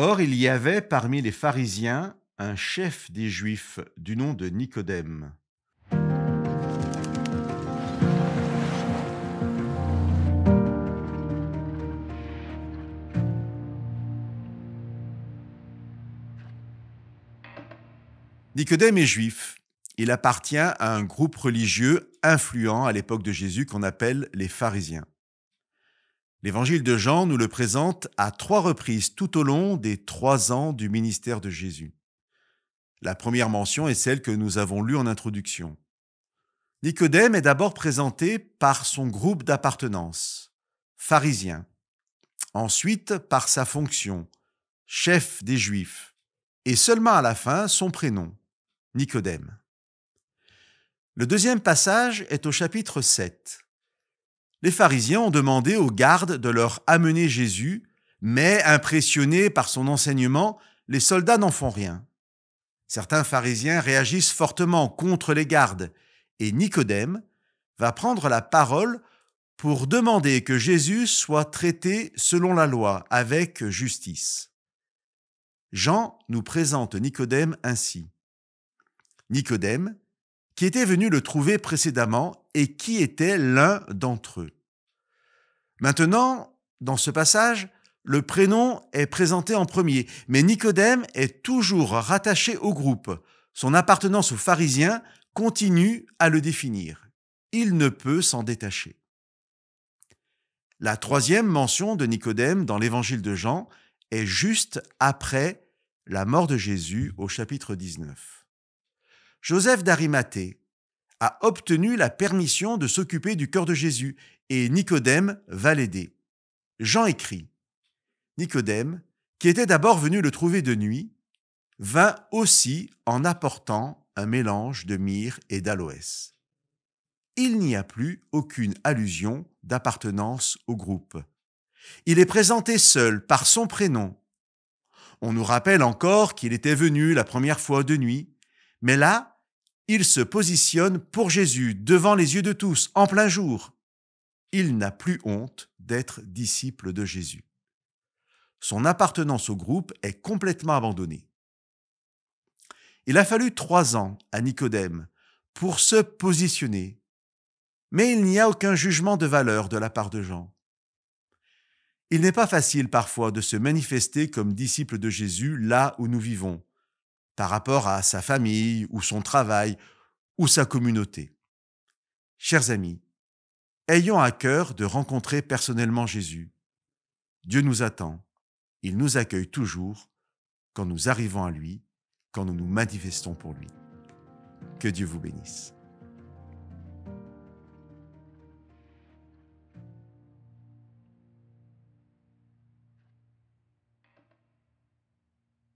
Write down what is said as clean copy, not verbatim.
Or, il y avait parmi les pharisiens un chef des Juifs du nom de Nicodème. Nicodème est juif. Il appartient à un groupe religieux influent à l'époque de Jésus qu'on appelle les pharisiens. L'évangile de Jean nous le présente à 3 reprises tout au long des 3 ans du ministère de Jésus. La première mention est celle que nous avons lue en introduction. Nicodème est d'abord présenté par son groupe d'appartenance, pharisien. Ensuite, par sa fonction, chef des Juifs. Et seulement à la fin, son prénom, Nicodème. Le deuxième passage est au chapitre 7. Les pharisiens ont demandé aux gardes de leur amener Jésus, mais impressionnés par son enseignement, les soldats n'en font rien. Certains pharisiens réagissent fortement contre les gardes, et Nicodème va prendre la parole pour demander que Jésus soit traité selon la loi, avec justice. Jean nous présente Nicodème ainsi. Nicodème, qui était venu le trouver précédemment et qui était l'un d'entre eux. Maintenant, dans ce passage, le prénom est présenté en premier, mais Nicodème est toujours rattaché au groupe. Son appartenance aux pharisiens continue à le définir. Il ne peut s'en détacher. La troisième mention de Nicodème dans l'évangile de Jean est juste après la mort de Jésus au chapitre 19. Joseph d'Arimathée a obtenu la permission de s'occuper du cœur de Jésus et Nicodème va l'aider. Jean écrit « Nicodème, qui était d'abord venu le trouver de nuit, vint aussi en apportant un mélange de myrrhe et d'aloès. » Il n'y a plus aucune allusion d'appartenance au groupe. Il est présenté seul par son prénom. On nous rappelle encore qu'il était venu la première fois de nuit, mais là, il se positionne pour Jésus devant les yeux de tous, en plein jour. Il n'a plus honte d'être disciple de Jésus. Son appartenance au groupe est complètement abandonnée. Il a fallu 3 ans à Nicodème pour se positionner, mais il n'y a aucun jugement de valeur de la part de Jean. Il n'est pas facile parfois de se manifester comme disciple de Jésus là où nous vivons, par rapport à sa famille ou son travail ou sa communauté. Chers amis, ayons à cœur de rencontrer personnellement Jésus. Dieu nous attend. Il nous accueille toujours quand nous arrivons à lui, quand nous nous manifestons pour lui. Que Dieu vous bénisse.